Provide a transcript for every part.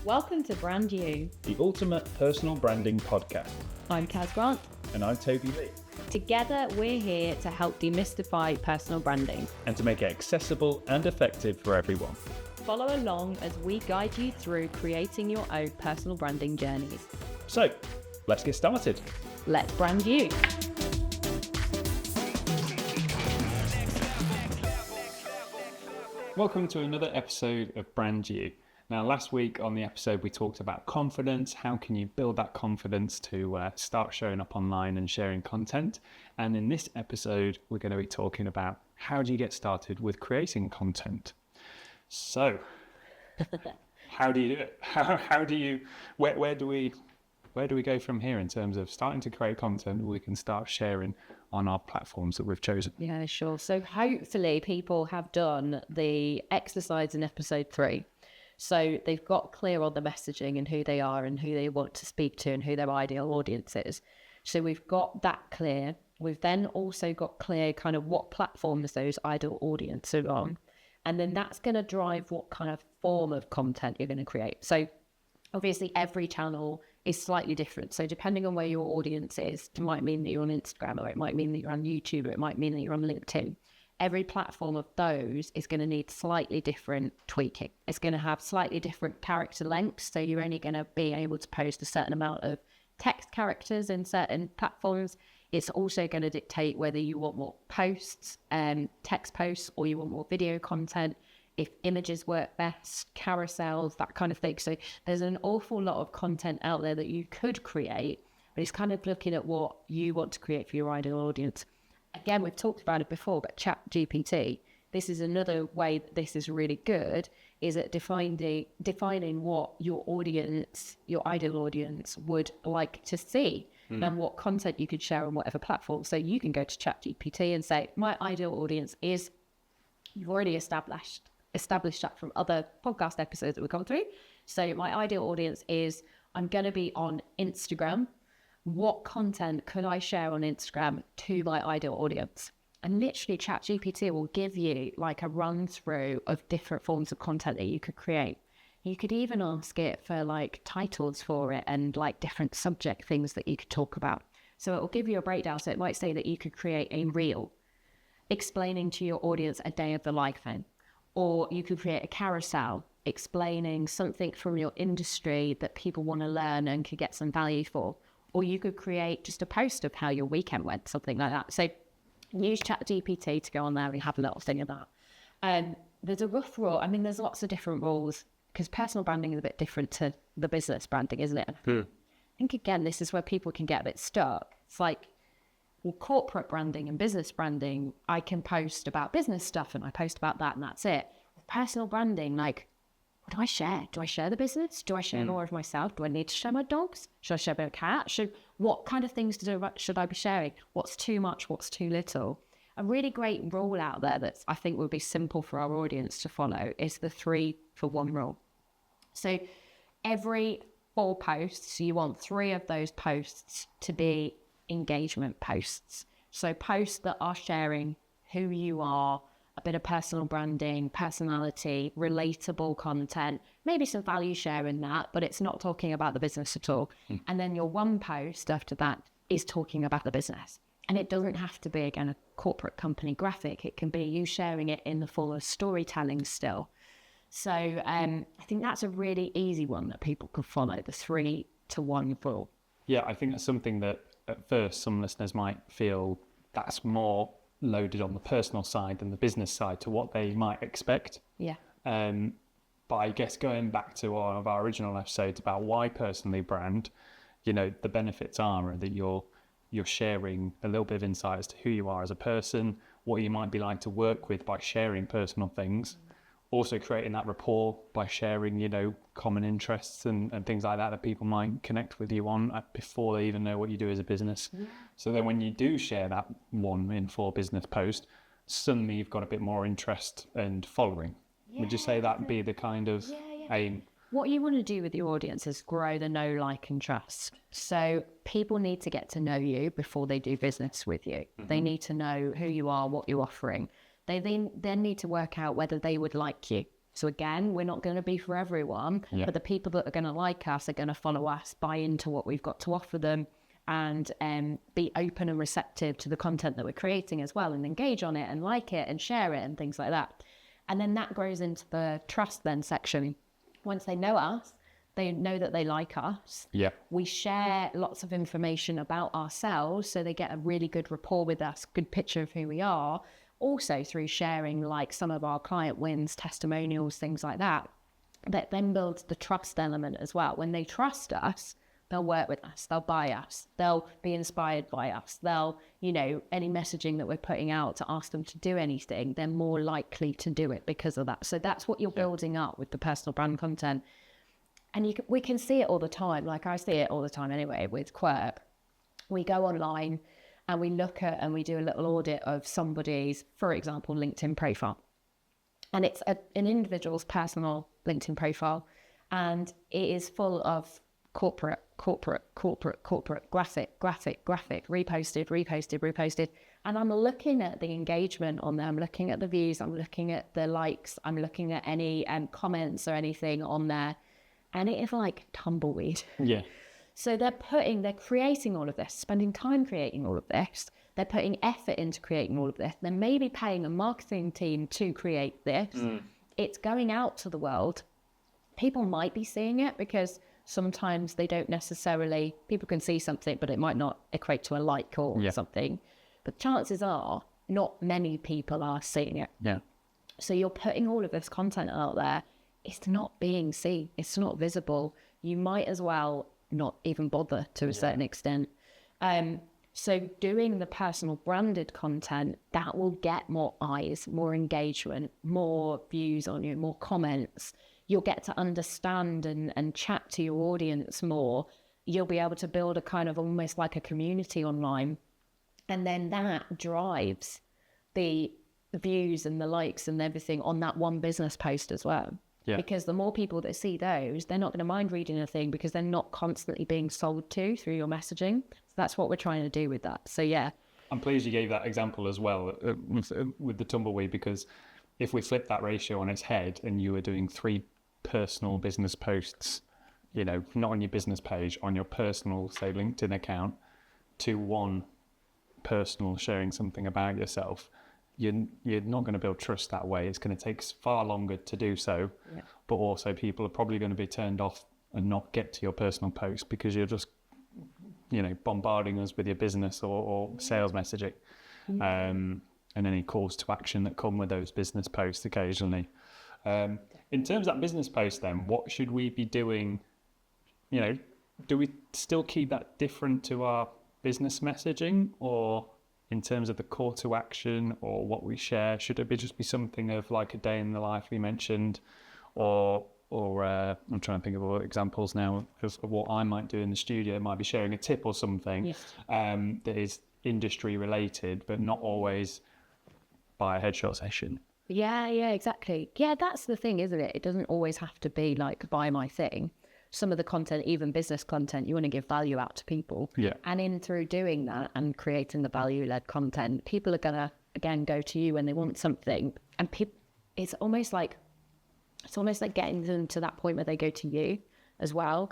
Welcome to Brand You, the ultimate personal branding podcast. I'm Kaz Grant. And I'm Toby Lee. Together, we're here to help demystify personal branding and to make it accessible and effective for everyone. Follow along as we guide you through creating your own personal branding journeys. So, let's get started. Let's brand you. Welcome to another episode of Brand You. Now, last week on the episode, we talked about confidence. How can you build that confidence to start showing up online and sharing content? And in this episode, we're going to be talking about how do you get started with creating content? So, how do you do it? Where do we go from here in terms of starting to create content we can start sharing on our platforms that we've chosen? Yeah, sure. So hopefully people have done the exercise in episode 3. So they've got clear on the messaging and who they are and who they want to speak to and who their ideal audience is. So we've got that clear. We've then also got clear kind of what platforms those ideal audience are on. And then that's going to drive what kind of form of content you're going to create. So obviously every channel is slightly different. So depending on where your audience is, it might mean that you're on Instagram, or it might mean that you're on YouTube, or it might mean that you're on LinkedIn. Every platform of those is going to need slightly different tweaking. It's going to have slightly different character lengths. So you're only going to be able to post a certain amount of text characters in certain platforms. It's also going to dictate whether you want more posts, text posts, or you want more video content, if images work best, carousels, that kind of thing. So there's an awful lot of content out there that you could create, but it's kind of looking at what you want to create for your ideal audience. Again, we've talked about it before, but ChatGPT, this is another way that this is really good, is at defining what your audience, your ideal audience would like to see and what content you could share on whatever platform. So you can go to ChatGPT and say, my ideal audience is, you've already established that from other podcast episodes that we've gone through. So my ideal audience is, I'm going to be on Instagram. What content could I share on Instagram to my ideal audience? And literally ChatGPT will give you like a run through of different forms of content that you could create. You could even ask it for like titles for it and like different subject things that you could talk about. So it will give you a breakdown. So it might say that you could create a reel explaining to your audience a day of the life then. Or you could create a carousel explaining something from your industry that people want to learn and could get some value for. Or you could create just a post of how your weekend went, something like that. So use ChatGPT to go on there and have a little thing of that. There's a rough rule. I mean, there's lots of different rules because personal branding is a bit different to the business branding, isn't it? I think, again, this is where people can get a bit stuck. It's like, well, corporate branding and business branding, I can post about business stuff and I post about that and that's it. With personal branding, like, what do I share? Do I share the business? Do I share more of myself? Do I need to share my dogs? Should I share my cat? What kind of things should I be sharing? What's too much? What's too little? A really great rule out there that I think would be simple for our audience to follow is the 3-for-1 rule. So every 4 posts, you want 3 of those posts to be engagement posts. So posts that are sharing who you are, a bit of personal branding, personality, relatable content, maybe some value share in that, but it's not talking about the business at all. And then your 1 post after that is talking about the business. And it doesn't have to be, again, a corporate company graphic. It can be you sharing it in the form of storytelling still. So I think that's a really easy one that people can follow, the 3-to-1 rule. Yeah, I think that's something that at first some listeners might feel that's more loaded on the personal side than the business side to what they might expect. Yeah. But I guess going back to one of our original episodes about why personally brand, the benefits are that you're sharing a little bit of insight as to who you are as a person, what you might be like to work with by sharing personal things, also creating that rapport by sharing, common interests and things like that people might connect with you on before they even know what you do as a business. So then when you do share that 1 in 4 business post, suddenly you've got a bit more interest and following. Would you say that would be the kind of aim? What you want to do with your audience is grow the know, like, and trust. So people need to get to know you before they do business with you. They need to know who you are, what you're offering. They then need to work out whether they would like you. So again, we're not going to be for everyone, but the people that are going to like us are going to follow us, buy into what we've got to offer them, and be open and receptive to the content that we're creating as well, and engage on it and like it and share it and things like that. And then that grows into the trust then section. Once they know us, they know that they like us. Yeah. We share lots of information about ourselves, so they get a really good rapport with us, good picture of who we are. Also through sharing like some of our client wins, testimonials, things like that. That then builds the trust element as well. When they trust us, they'll work with us, they'll buy us, they'll be inspired by us, they'll, you know, any messaging that we're putting out to ask them to do anything, they're more likely to do it because of that. So that's what you're building up with the personal brand content. And we can see it all the time. Like I see it all the time anyway with Quirk. We go online and we look at and we do a little audit of somebody's, for example, LinkedIn profile. And it's an individual's personal LinkedIn profile. And it is full of corporate, graphic, reposted. And I'm looking at the engagement on there. I'm looking at the views. I'm looking at the likes. I'm looking at any comments or anything on there. And it is like tumbleweed. Yeah. So they're creating all of this, spending time creating all of this. They're putting effort into creating all of this. They're maybe paying a marketing team to create this. It's going out to the world. People might be seeing it because sometimes they don't necessarily, people can see something, but it might not equate to a like or something. But chances are not many people are seeing it. Yeah. So you're putting all of this content out there. It's not being seen. It's not visible. You might as well not even bother to a certain extent. So doing the personal branded content, that will get more eyes, more engagement, more views on you, more comments. You'll get to understand and chat to your audience more. You'll be able to build a kind of almost like a community online. And then that drives the views and the likes and everything on that one business post as well. Yeah. Because the more people that see those, they're not going to mind reading a thing because they're not constantly being sold to through your messaging. So that's what we're trying to do with that. So yeah. I'm pleased you gave that example as well with the tumbleweed, because if we flip that ratio on its head and you were doing 3 personal business posts, you know, not on your business page, on your personal, say, LinkedIn account, to 1 personal sharing something about yourself, you're not going to build trust that way. It's going to take far longer to do so, but also people are probably going to be turned off and not get to your personal post because you're just, you know, bombarding us with your business or sales messaging, and any calls to action that come with those business posts occasionally. In terms of that business post then, what should we be doing? You know, do we still keep that different to our business messaging, or in terms of the call to action or what we share, should it just be something of like a day in the life we mentioned, or I'm trying to think of other examples now of what I might do in the studio. It might be sharing a tip or something that is industry related, but not always by a headshot session. Yeah, exactly. Yeah, that's the thing, isn't it? It doesn't always have to be like buy my thing. Some of the content, even business content, you want to give value out to people. Yeah. And through doing that and creating the value-led content, people are going to, again, go to you when they want something. And it's almost like getting them to that point where they go to you as well.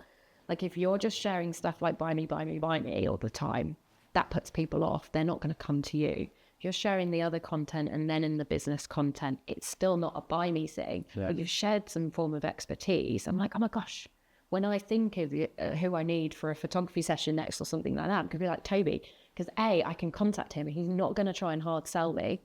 Like if you're just sharing stuff like buy me all the time, that puts people off. They're not going to come to you. If you're sharing the other content and then in the business content, it's still not a buy me thing, but you've shared some form of expertise. I'm like, oh my gosh. When I think of who I need for a photography session next or something like that, I'm going to be like Toby, because I can contact him. He's not going to try and hard sell me.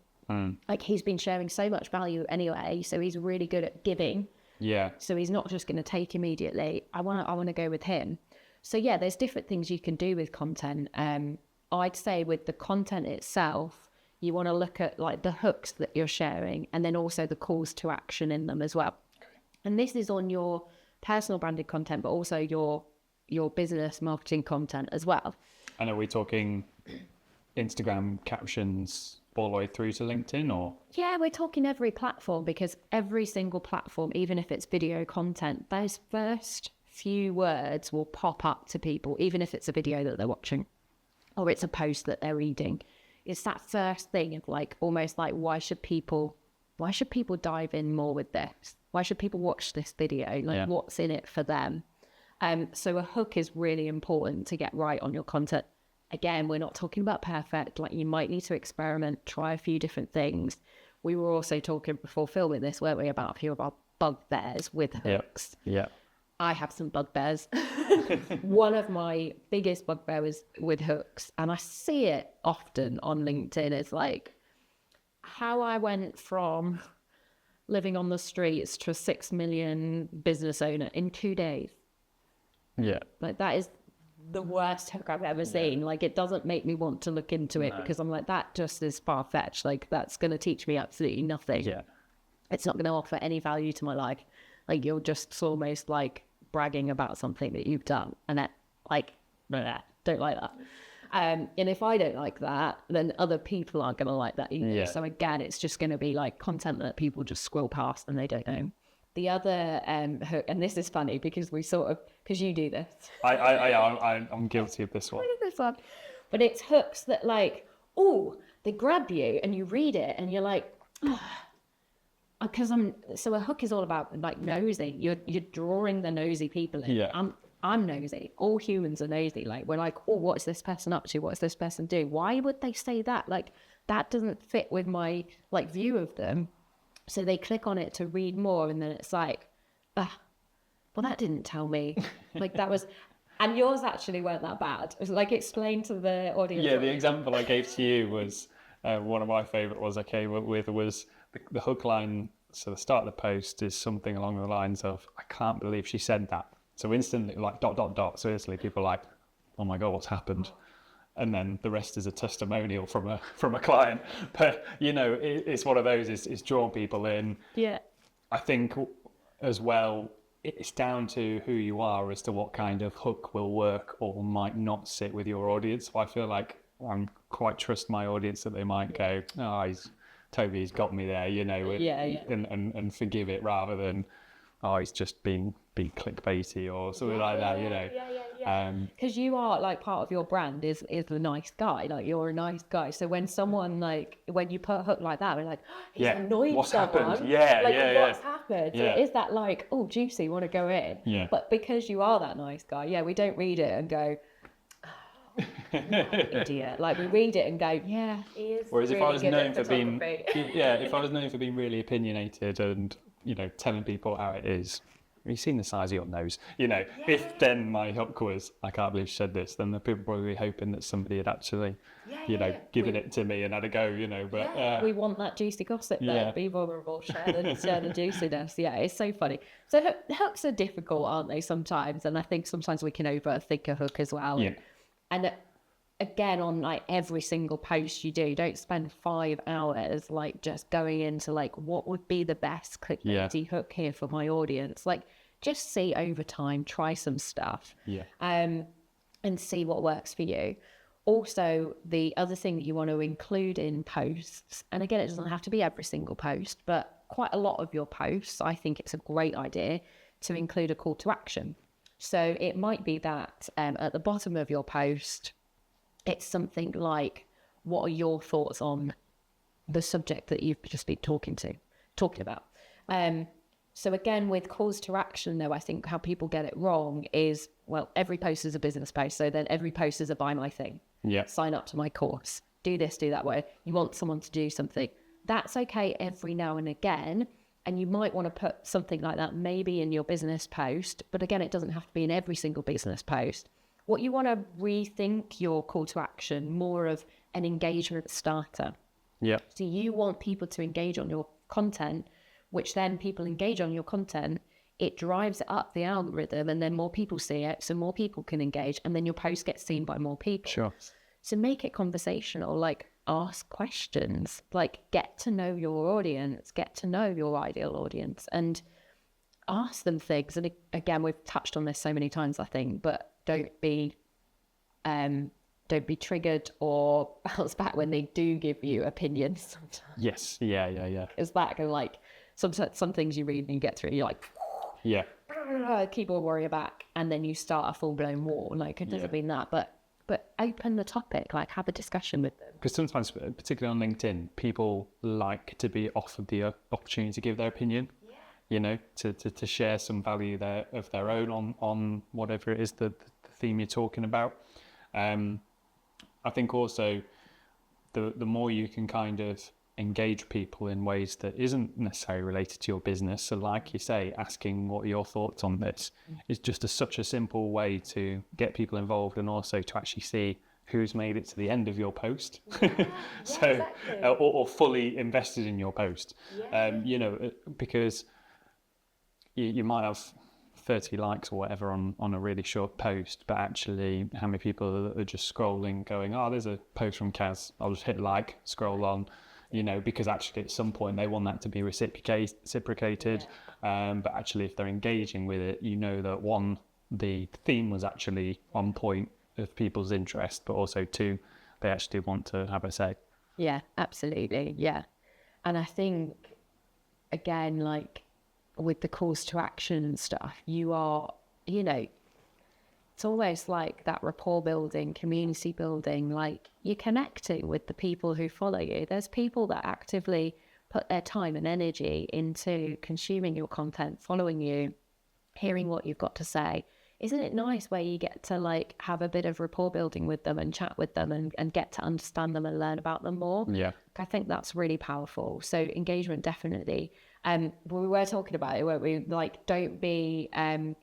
Like he's been sharing so much value anyway, so he's really good at giving. Yeah. So he's not just going to take immediately. I want to go with him. So yeah, there's different things you can do with content. I'd say with the content itself, you want to look at like the hooks that you're sharing, and then also the calls to action in them as well. Okay. And this is on your personal branded content, but also your business marketing content as well. And are we talking Instagram captions all the way through to LinkedIn, or? Yeah, we're talking every platform, because every single platform, even if it's video content, those first few words will pop up to people, even if it's a video that they're watching or it's a post that they're reading. It's that first thing of like, almost like, why should people dive in more with this? Why should people watch this video? Like, what's in it for them? So a hook is really important to get right on your content. Again, we're not talking about perfect. Like, you might need to experiment, try a few different things. We were also talking before filming this, weren't we, about a few of our bugbears with hooks. Yeah. I have some bugbears. One of my biggest bugbears with hooks, and I see it often on LinkedIn, is like how I went from living on the streets to a 6 million business owner in 2 days. Yeah. Like, that is the worst hook I've ever seen. Like, it doesn't make me want to look into it because I'm like, that just is far-fetched. Like, that's going to teach me absolutely nothing. Yeah. It's not going to offer any value to my life. Like, you're just almost like bragging about something that you've done, and that, like, don't like that. And if I don't like that, then other people aren't going to like that either. Yeah. So again, it's just going to be like content that people just scroll past and they don't know. The other hook, and this is funny because because you do this. I'm guilty of this one. This one. But it's hooks that, like, they grab you and you read it and you're like, because so a hook is all about, like, nosy. You're drawing the nosy people in. Yeah. I'm nosy. All humans are nosy. Like, we're like, what's this person up to? What's this person do? Why would they say that? Like, that doesn't fit with my, like, view of them. So they click on it to read more, and then it's like, well, that didn't tell me. Like, that was, and yours actually weren't that bad. It was like, explain to the audience. Yeah, the example I gave to you was one of my favourite ones I came up with was the hook line. So the start of the post is something along the lines of, I can't believe she said that. So instantly, like, ... So instantly people are like, oh my God, what's happened? And then the rest is a testimonial from a client. But, you know, it's one of those, it's drawing people in. Yeah. I think as well, it's down to who you are as to what kind of hook will work or might not sit with your audience. So I feel like I quite trust my audience that they might go, Toby's got me there, you know, and forgive it, rather than, he's just being clickbaity or something like that, you know. Because you are, like, part of your brand is the nice guy. Like, you're a nice guy. So when someone, like, when you put a hook like that, we're like, he's annoyed what's someone. happened? What's happened? So Yeah. it is that, like, juicy, want to go in. Yeah. But because you are that nice guy, we don't read it and go, idiot. Like, we read it and go, yeah, he is. Whereas really if I was good known at for being, photography. if I was known for being really opinionated and, you know, telling people how it is, have you seen the size of your nose? You know, if then my hook was, I can't believe she said this, then the people probably hoping that somebody had actually, given it to me and had a go, you know. But we want that juicy gossip there. Be vulnerable, share the juiciness. Yeah, it's so funny. So hooks are difficult, aren't they, sometimes? And I think sometimes we can overthink a hook as well. Yeah. And again, on, like, every single post you do, don't spend 5 hours, like, just going into, like, what would be the best clickbaity hook here for my audience. Like, just see over time, try some stuff, and see what works for you. Also, the other thing that you want to include in posts, and again, it doesn't have to be every single post, but quite a lot of your posts, I think it's a great idea to include a call to action. So it might be that at the bottom of your post, it's something like, what are your thoughts on the subject that you've just been talking about? So again, with calls to action, though, I think how people get it wrong is, well, every post is a business post. So then every post is a buy my thing. Yeah. Sign up to my course. Do this, do that way. You want someone to do something. That's okay every now and again. And you might want to put something like that maybe in your business post. But again, it doesn't have to be in every single business post. What you want to rethink your call to action, more of an engagement starter. Yeah. So you want people to engage on your content, which then people engage on your content, it drives up the algorithm, and then more people see it, so more people can engage, and then your post gets seen by more people. Sure. So make it conversational, like, ask questions, like, get to know your audience, get to know your ideal audience, and ask them things. And again, we've touched on this so many times, I think, but don't be triggered or bounce back when they do give you opinions sometimes. Yes. Yeah. It's that kind of, like, some things you read and you get through, you're like, keyboard warrior back, and then you start a full-blown war. Like, it doesn't mean that, but open the topic, like, have a discussion with them. Because sometimes, particularly on LinkedIn, people like to be offered the opportunity to give their opinion. you know, to share some value there of their own on whatever it is the theme you're talking about. I think also the more you can kind of engage people in ways that isn't necessarily related to your business. So like you say, asking what are your thoughts on this is just such a simple way to get people involved, and also to actually see who's made it to the end of your post. So, exactly. or fully invested in your post. You know, because you might have 30 likes or whatever on a really short post, but actually how many people are just scrolling going, oh, there's a post from Kaz, I'll just hit like, scroll on, you know, because actually at some point they want that to be reciprocated. But actually if they're engaging with it, you know that one, the theme was actually on point of people's interest, but also two, they actually want to have a say. Yeah, absolutely. Yeah. And I think, again, like with the calls to action and stuff, you are, you know, it's almost like that rapport building, community building, like you're connecting with the people who follow you. There's people that actively put their time and energy into consuming your content, following you, hearing what you've got to say. Isn't it nice where you get to like have a bit of rapport building with them and chat with them and get to understand them and learn about them more? Yeah. I think that's really powerful. So engagement, definitely. We were talking about it, weren't we? Like, don't be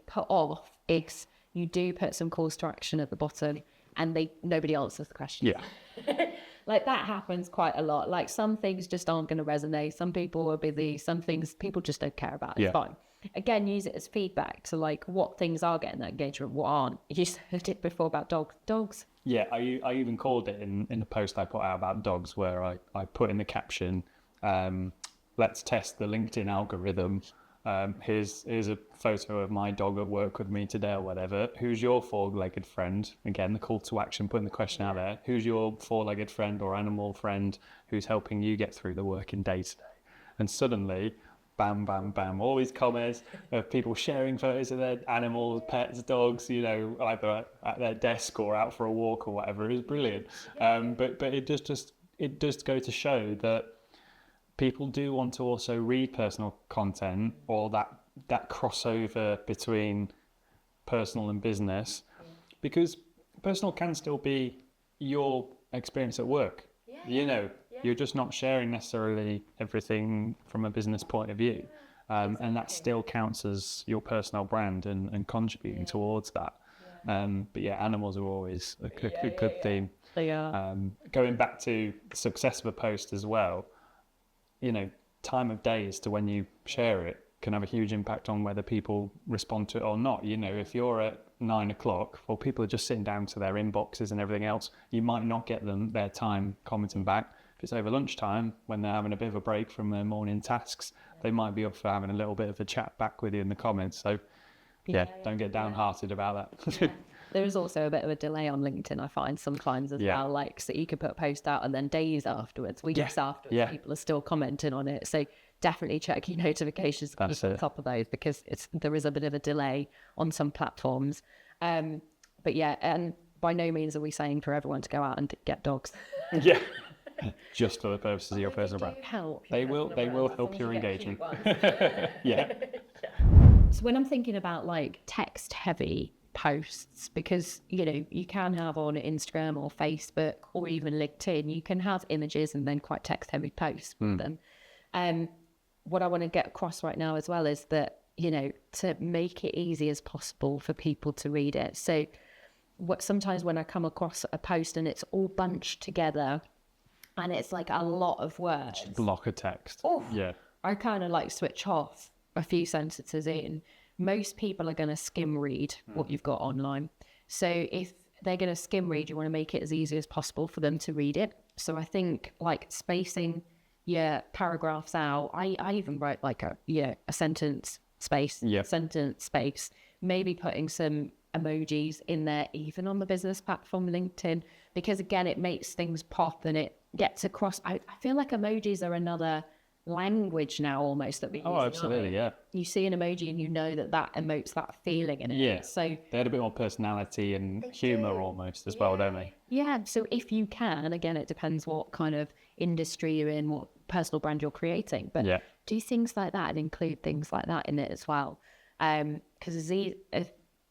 put off if you do put some calls to action at the bottom and nobody answers the question. Yeah. Like that happens quite a lot. Like some things just aren't going to resonate. Some people are busy. Some things people just don't care about. It's fine. Again, use it as feedback to like what things are getting that engagement, what aren't. You said it before about dogs. Yeah, I even called it in the post I put out about dogs, where I put in the caption, let's test the LinkedIn algorithm. Here's a photo of my dog at work with me today or whatever. Who's your four-legged friend? Again, the call to action, putting the question out there. Who's your four-legged friend or animal friend who's helping you get through the working day today? And suddenly, bam, bam, bam, all these comments of people sharing photos of their animals, pets, dogs, you know, either at their desk or out for a walk or whatever. It was brilliant. But it does go to show that people do want to also read personal content, or that crossover between personal and business, because personal can still be your experience at work. You know, you're just not sharing necessarily everything from a business point of view. And that still counts as your personal brand and contributing towards that. But yeah, animals are always a good theme. They are. Going back to the success of a post as well, you know, time of day as to when you share it can have a huge impact on whether people respond to it or not. You know, if you're at 9 o'clock, well, people are just sitting down to their inboxes and everything else, you might not get them their time commenting back. If it's over lunchtime, when they're having a bit of a break from their morning tasks, they might be up for having a little bit of a chat back with you in the comments. So don't get downhearted about that. There is also a bit of a delay on LinkedIn, I find sometimes as well. Like, so you could put a post out and then days afterwards, weeks afterwards, people are still commenting on it. So definitely check your notifications on top of those, because there is a bit of a delay on some platforms. But yeah, and by no means are we saying for everyone to go out and get dogs. Yeah. Just for the purposes of your personal brand. They will help your engagement. Yeah. So when I'm thinking about like text heavy posts, because you know you can have on Instagram or Facebook or even LinkedIn, you can have images and then quite text heavy posts with them. What I want to get across right now as well is that, you know, to make it easy as possible for people to read it. So sometimes when I come across a post and it's all bunched together and it's like a lot of words, block of text. I kind of like switch off a few sentences in. Most people are going to skim read what you've got online. So if they're going to skim read, you want to make it as easy as possible for them to read it. So I think like spacing your paragraphs out. I even write like a sentence space, sentence space, maybe putting some emojis in there, even on the business platform LinkedIn, because again, it makes things pop and it gets across. I feel like emojis are another language now almost that we use. Absolutely, yeah. You see an emoji and you know that emotes that feeling in it. Yeah. So they had a bit more personality and humour almost as well, don't they? Yeah. So if you can, again, it depends what kind of industry you're in, what personal brand you're creating. But do things like that and include things like that in it as well. Because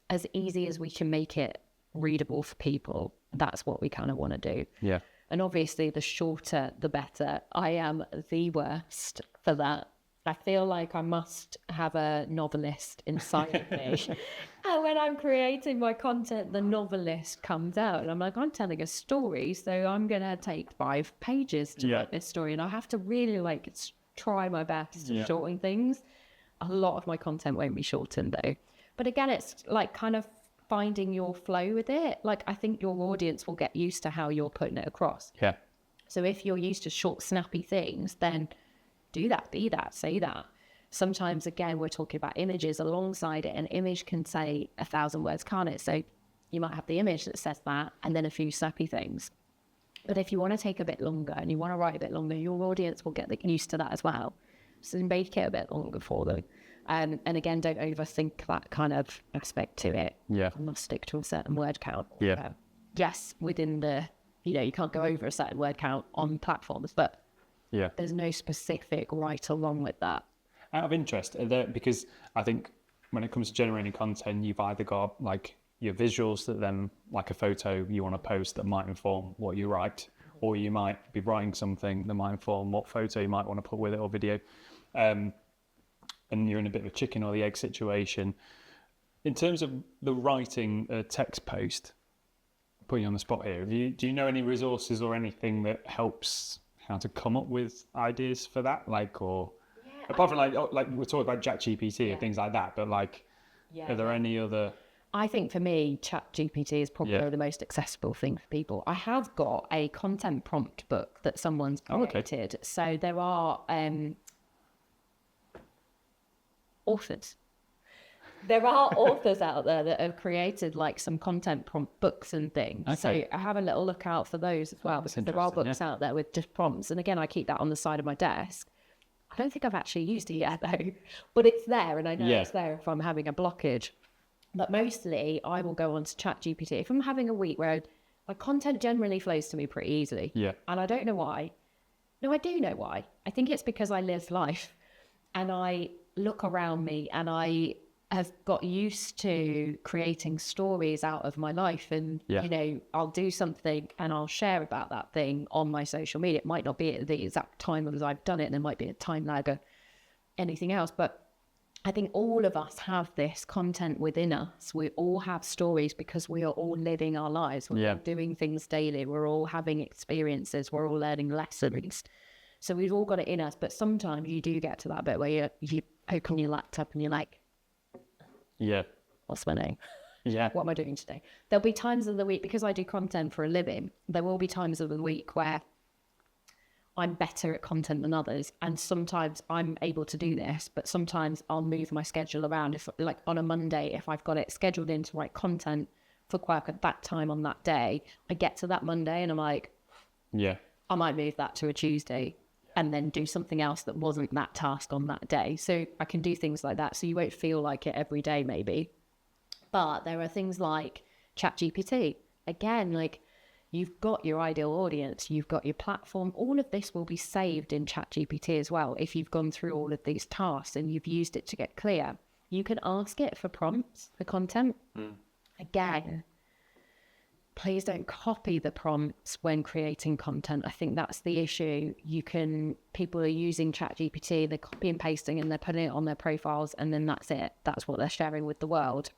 as easy as we can make it readable for people, that's what we kind of want to do. Yeah. And obviously, the shorter, the better. I am the worst for that. I feel like I must have a novelist inside of me. And when I'm creating my content, the novelist comes out. And I'm like, I'm telling a story, so I'm going to take 5 pages to write this story. And I have to really try my best to shorten things. A lot of my content won't be shortened though. But again, it's like kind of finding your flow with it. Like, I think your audience will get used to how you're putting it across. Yeah. So if you're used to short, snappy things, then do that, be that, say that. Sometimes, again, we're talking about images alongside it. An image can say 1,000 words, can't it? So you might have the image that says that and then a few snappy things. But if you want to take a bit longer and you want to write a bit longer, your audience will get used to that as well. So make it a bit longer for them. And again, don't overthink that kind of aspect to it. Yeah. You must stick to a certain word count. Yeah. Yes, within the, you can't go over a certain word count on platforms, but there's no specific right or wrong with that. Out of interest, because I think when it comes to generating content, you've either got like your visuals that then like a photo you want to post that might inform what you write, or you might be writing something that might inform what photo you might want to put with it or video. And you're in a bit of a chicken or the egg situation. In terms of the writing a text post, put you on the spot here, do you know any resources or anything that helps how to come up with ideas for that? Apart from like we're talking about ChatGPT and things like that, but are there any other? I think for me, ChatGPT is probably the most accessible thing for people. I have got a content prompt book that someone's created. So there are authors. There are authors out there that have created like some content prompt books and things. Okay. So I have a little look out for those as well, because there are books out there with just prompts. And again, I keep that on the side of my desk. I don't think I've actually used it yet though, but it's there, and I know it's there if I'm having a blockage. But mostly I will go on to ChatGPT. If I'm having a week where my content generally flows to me pretty easily. Yeah. And I don't know why. No, I do know why. I think it's because I live life and I look around me and I have got used to creating stories out of my life, and I'll do something and I'll share about that thing on my social media. It might not be at the exact time as I've done it, and there might be a time lag or anything else, but I think all of us have this content within us. We all have stories because we are all living our lives. We're all doing things daily. We're all having experiences. We're all learning lessons. So we've all got it in us, but sometimes you do get to that bit where you open your laptop and you're like, what's my name? What am I doing today? There'll be times of the week, because I do content for a living, there will be times of the week where I'm better at content than others. And sometimes I'm able to do this, but sometimes I'll move my schedule around. If like on a Monday, if I've got it scheduled in to write content for work at that time on that day, I get to that Monday and I'm like, I might move that to a Tuesday and then do something else that wasn't that task on that day. So I can do things like that. So you won't feel like it every day maybe. But there are things like ChatGPT. Again, like you've got your ideal audience, you've got your platform. All of this will be saved in ChatGPT as well. If you've gone through all of these tasks and you've used it to get clear, you can ask it for prompts for content. Again, please don't copy the prompts when creating content. I think that's the issue. People are using ChatGPT, they're copy and pasting and they're putting it on their profiles, and then that's it. That's what they're sharing with the world.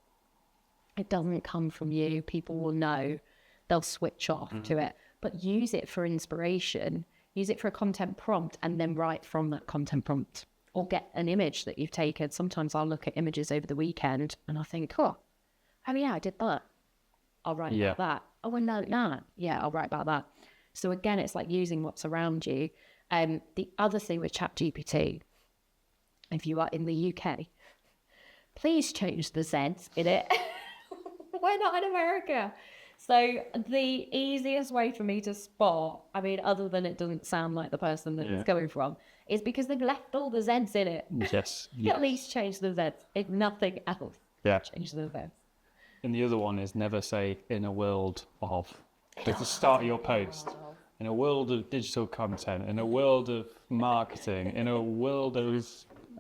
It doesn't come from you. People will know. They'll switch off to it. But use it for inspiration. Use it for a content prompt and then write from that content prompt. Or get an image that you've taken. Sometimes I'll look at images over the weekend and I think, oh yeah, I did that. I'll write about that. Oh, well, no. Yeah, I'll write about that. So again, it's like using what's around you. The other thing with ChatGPT, if you are in the UK, please change the Zs in it. We're not in America. So the easiest way for me to spot, I mean, other than it doesn't sound like the person that it's coming from, is because they've left all the Zs in it. Yes. At least change the Zs, if nothing else. Yeah. Change the Zs. And the other one is never say in a world of. At the start of your post, in a world of digital content, in a world of marketing, in a world of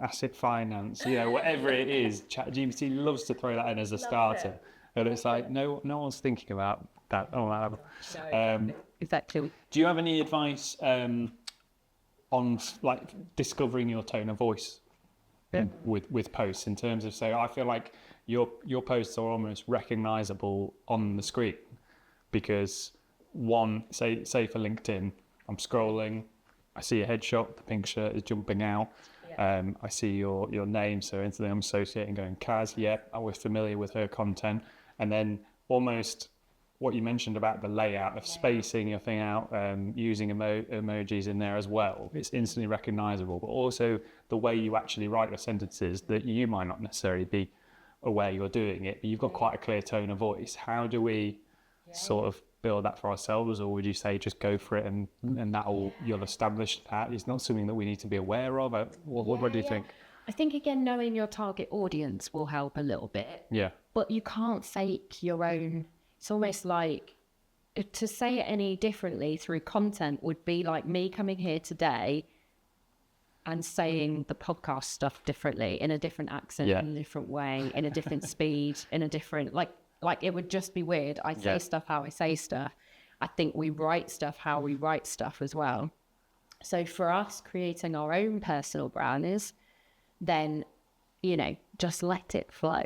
asset finance, you know, whatever it is, ChatGPT loves to throw that in as a starter. And it's like, no one's thinking about that. Oh, wow. Exactly. Do you have any advice on like discovering your tone of voice with posts, in terms of, say, I feel like your posts are almost recognizable on the screen, because one, say for LinkedIn, I'm scrolling, I see a headshot, the pink shirt is jumping out. I see your name, so instantly I'm associating, going, Kaz, I was familiar with her content. And then almost what you mentioned about the layout of spacing your thing out, using emojis in there as well, it's instantly recognizable. But also the way you actually write your sentences, that you might not necessarily be aware you're doing it, but you've got quite a clear tone of voice. How do we sort of build that for ourselves? Or would you say just go for it and you'll establish that? It's not something that we need to be aware of? What do you think? I think, again, knowing your target audience will help a little bit. Yeah. But you can't fake your own. It's almost like, to say it any differently through content would be like me coming here today and saying the podcast stuff differently, in a different accent, in a different way, in a different speed, in a different, like it would just be weird. I say stuff how I say stuff. I think we write stuff how we write stuff as well. So for us, creating our own personal brand is, then, you know, just let it flow.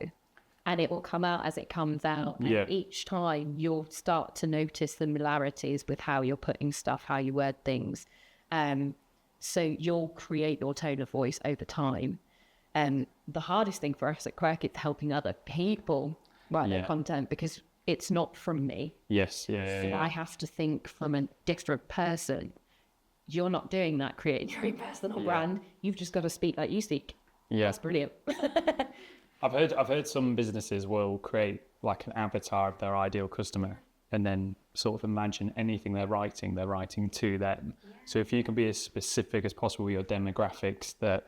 And it will come out as it comes out. And each time you'll start to notice similarities with how you're putting stuff, how you word things. So you'll create your tone of voice over time. The hardest thing for us at Quirk is helping other people write their content, because it's not from me. So I have to think from a different person. You're not doing that, creating your own personal brand. You've just got to speak like you speak. That's brilliant. I've heard some businesses will create like an avatar of their ideal customer, and then sort of imagine anything they're writing to them. So if you can be as specific as possible with your demographics, that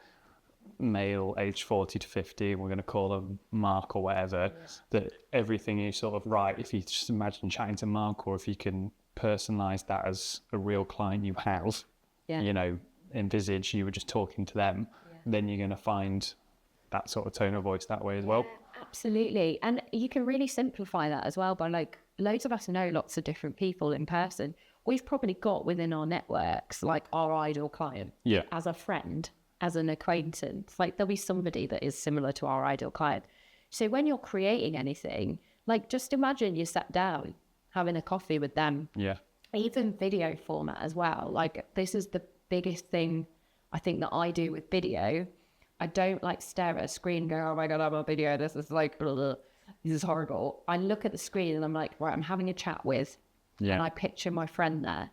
male aged 40 to 50, we're going to call them Mark or whatever, that everything you sort of write, if you just imagine chatting to Mark, or if you can personalize that as a real client you have, you know, envisage you were just talking to them, then you're going to find that sort of tone of voice that way as well. Absolutely. And you can really simplify that as well by, like, loads of us know lots of different people in person. We've probably got within our networks, like, our ideal client as a friend, as an acquaintance. Like, there'll be somebody that is similar to our ideal client. So when you're creating anything, like, just imagine you sat down having a coffee with them. Even video format as well. Like, this is the biggest thing I think that I do with video. I don't like stare at a screen and go, oh my God, I'm on video. This is like, this is horrible. I look at the screen and I'm like, right, I'm having a chat with, and I picture my friend there,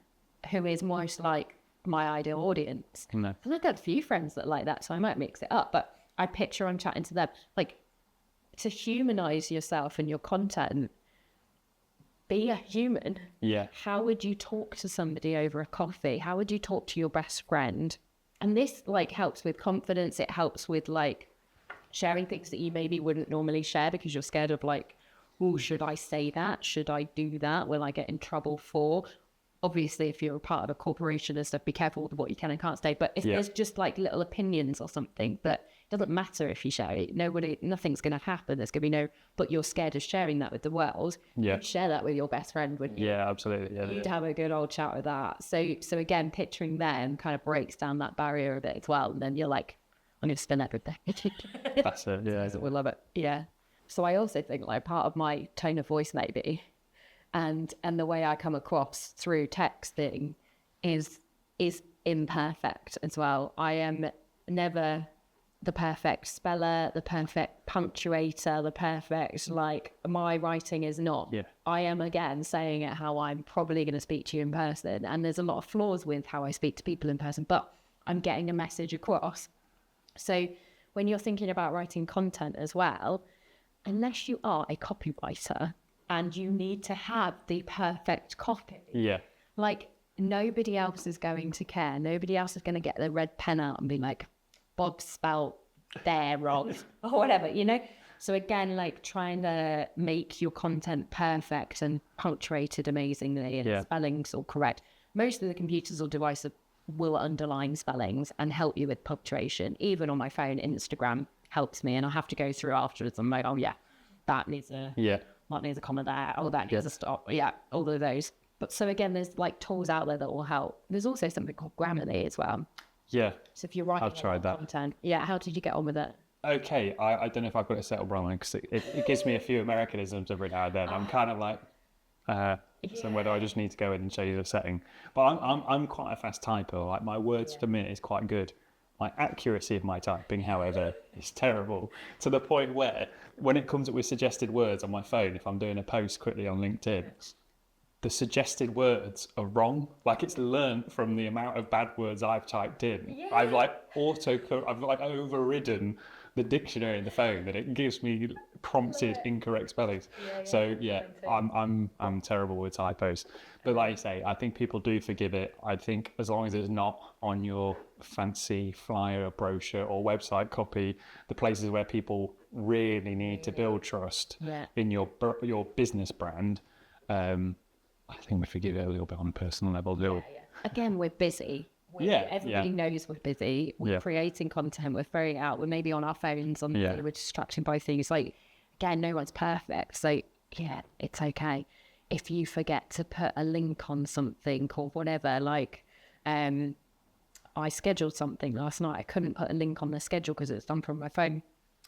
who is most like my ideal audience. And I've got a few friends that like that, so I might mix it up, but I picture I'm chatting to them. Like, to humanize yourself and your content, be a human. How would you talk to somebody over a coffee? How would you talk to your best friend? And this, like, helps with confidence. It helps with, like, sharing things that you maybe wouldn't normally share because you're scared of, like, oh, should I say that? Should I do that? Will I get in trouble for? Obviously, if you're a part of a corporation and stuff, be careful with what you can and can't say. But if there's just, like, little opinions or something, that doesn't matter if you share it. Nothing's going to happen. There's going to be no, but you're scared of sharing that with the world. You'd share that with your best friend, wouldn't you? Absolutely. You'd have a good old chat with that. So again, picturing them kind of breaks down that barrier a bit as well. And then you're like, I'm going to spin everything. That's it. We love it. So I also think, like, part of my tone of voice maybe, and the way I come across through texting is imperfect as well. I am never the perfect speller, the perfect punctuator, the perfect, like, my writing is not. I am, again, saying it how I'm probably going to speak to you in person. And there's a lot of flaws with how I speak to people in person, but I'm getting a message across. So when you're thinking about writing content as well, unless you are a copywriter and you need to have the perfect copy, like, nobody else is going to care. Nobody else is going to get their red pen out and be like, Bob spelt there wrong or whatever, you know? So again, like, trying to make your content perfect and punctuated amazingly and spelling's all correct. most of the computers or devices will underline spellings and help you with punctuation. Even on my phone, Instagram helps me, and I have to go through afterwards and I'm like, oh yeah, that needs a comma there, oh that needs a stop, all of those. But so again, there's like tools out there that will help. There's also something called Grammarly as well. Yeah. So if you're writing I've tried that. content, how did you get on with it? Okay, I don't know if I've got it set up wrong, because it gives me a few Americanisms every now and then. I'm kind of like, so whether I just need to go in and show you the setting. But I'm quite a fast typer. Like my words per minute is quite good. My accuracy of my typing, however, is terrible, to the point where when it comes up with suggested words on my phone, if I'm doing a post quickly on LinkedIn, the suggested words are wrong. Like it's learned from the amount of bad words I've typed in. Yeah. I've like overridden the dictionary in the phone, that it gives me prompted incorrect spellings. So I'm terrible with typos. But like you say, I think people do forgive it. I think as long as it's not on your fancy flyer, brochure or website copy, the places where people really need to build trust in your business brand, I think we forgive it a little bit on a personal level. Again, we're busy. Everybody knows we're busy. We're creating content. We're throwing it out. We're maybe on our phones. We're distracted by things. Like, again, no one's perfect. So, it's okay. If you forget to put a link on something or whatever, like, I scheduled something last night. I couldn't put a link on the schedule because it's done from my phone.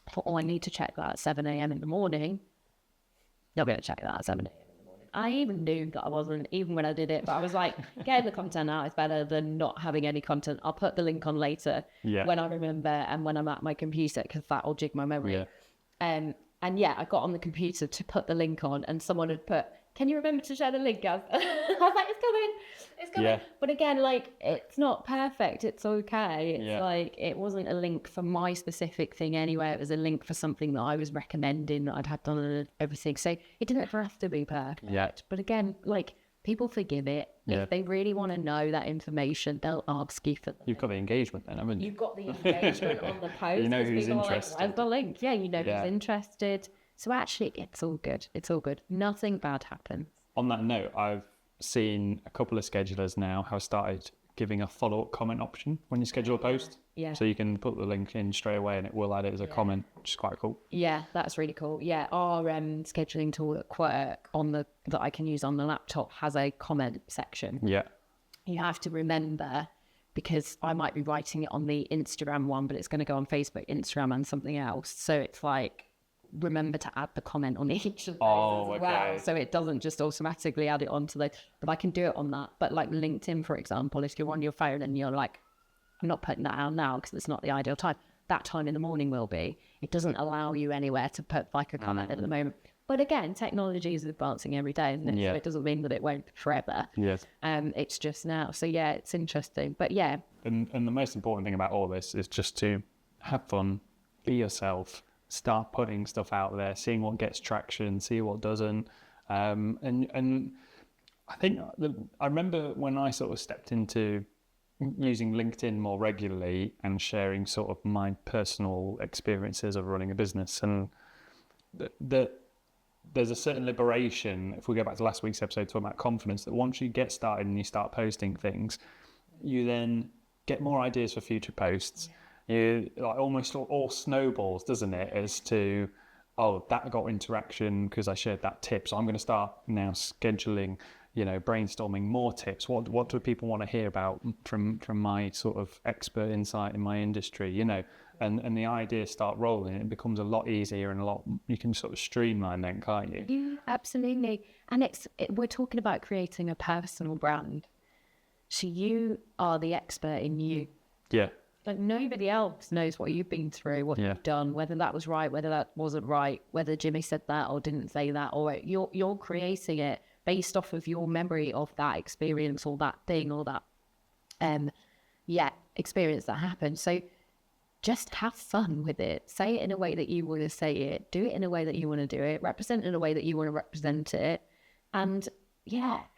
I thought, I need to check that at 7 a.m. in the morning. Not going to check that at 7 a.m. I even knew that I wasn't, even when I did it, but I was like, getting the content out is better than not having any content. I'll put the link on later when I remember and when I'm at my computer, because that'll jig my memory. And I got on the computer to put the link on, and someone had put, can you remember to share the link, Gav? I was like, it's coming. Yeah. But again, like, it's not perfect. It's okay. It's like, it wasn't a link for my specific thing anyway. It was a link for something that I was recommending that I'd had done and everything. So it didn't have to be perfect. Yeah. But again, like, people forgive it. If they really want to know that information, they'll ask you for them. You've got the engagement then, haven't you? You've got the engagement on the post. You know who's interested. Like, where's the link? Yeah, you know who's interested. So actually, it's all good. It's all good. Nothing bad happens. On that note, I've seen a couple of schedulers now have started giving a follow-up comment option when you schedule a post. Yeah. So you can put the link in straight away and it will add it as a comment, which is quite cool. Yeah, that's really cool. Yeah, our scheduling tool at Quirk that I can use on the laptop has a comment section. Yeah. You have to remember, because I might be writing it on the Instagram one, but it's going to go on Facebook, Instagram, and something else. So it's like, remember to add the comment on each of those as well, so it doesn't just automatically add it onto the. But I can do it on that. But like LinkedIn, for example, if you're on your phone and you're like, I'm not putting that out now because it's not the ideal time. That time in the morning will be. It doesn't allow you anywhere to put like a comment at the moment. But again, technology is advancing every day, isn't it? So it doesn't mean that it won't forever. Yes. It's just now. So yeah, it's interesting. But yeah. And the most important thing about all this is just to have fun, be yourself. Start putting stuff out there, seeing what gets traction, see what doesn't. And I think I remember when I sort of stepped into using LinkedIn more regularly and sharing sort of my personal experiences of running a business, and there's a certain liberation, if we go back to last week's episode talking about confidence, that once you get started and you start posting things, you then get more ideas for future posts. You like almost all snowballs, doesn't it? As to, that got interaction because I shared that tip, so I'm going to start now scheduling, brainstorming more tips. What do people want to hear about from my sort of expert insight in my industry? And the ideas start rolling. It becomes a lot easier and you can sort of streamline then, can't you? Yeah, absolutely. And we're talking about creating a personal brand. So you are the expert in you. Yeah. Like nobody else knows what you've been through, what you've done, whether that was right, whether that wasn't right, whether Jimmy said that or didn't say that, or you're creating it based off of your memory of that experience or that thing or that experience that happened. So just have fun with it. Say it in a way that you want to say it. Do it in a way that you want to do it. Represent it in a way that you want to represent it. And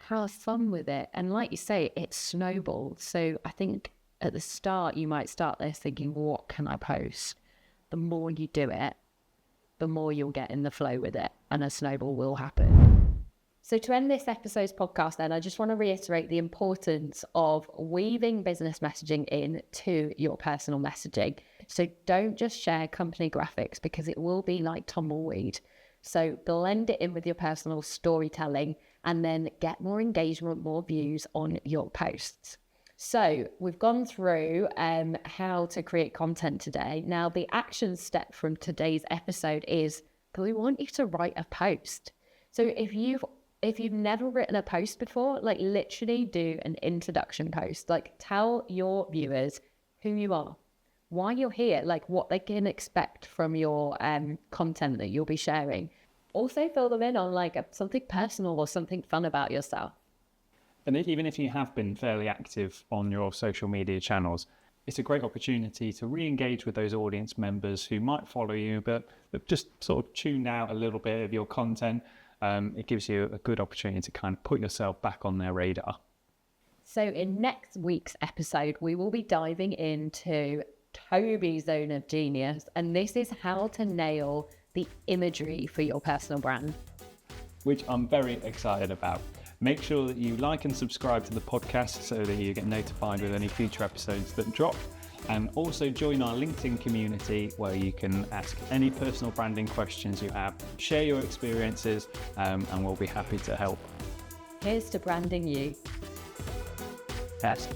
have fun with it. And like you say, it snowballed. So I think at the start, you might start there thinking, what can I post? The more you do it, the more you'll get in the flow with it, and a snowball will happen. So to end this episode's podcast then, I just want to reiterate the importance of weaving business messaging in to your personal messaging. So don't just share company graphics because it will be like tumbleweed. So blend it in with your personal storytelling and then get more engagement, more views on your posts. So we've gone through how to create content today. Now the action step from today's episode is we want you to write a post. So if you've never written a post before, like literally do an introduction post, like tell your viewers who you are, why you're here, like what they can expect from your content that you'll be sharing. Also fill them in on like something personal or something fun about yourself. And even if you have been fairly active on your social media channels, it's a great opportunity to re-engage with those audience members who might follow you, but just sort of tuned out a little bit of your content. It gives you a good opportunity to kind of put yourself back on their radar. So in next week's episode, we will be diving into Toby's zone of genius, and this is how to nail the imagery for your personal brand, which I'm very excited about. Make sure that you like and subscribe to the podcast so that you get notified with any future episodes that drop. And also join our LinkedIn community where you can ask any personal branding questions you have, share your experiences, and we'll be happy to help. Here's to branding you. Yes.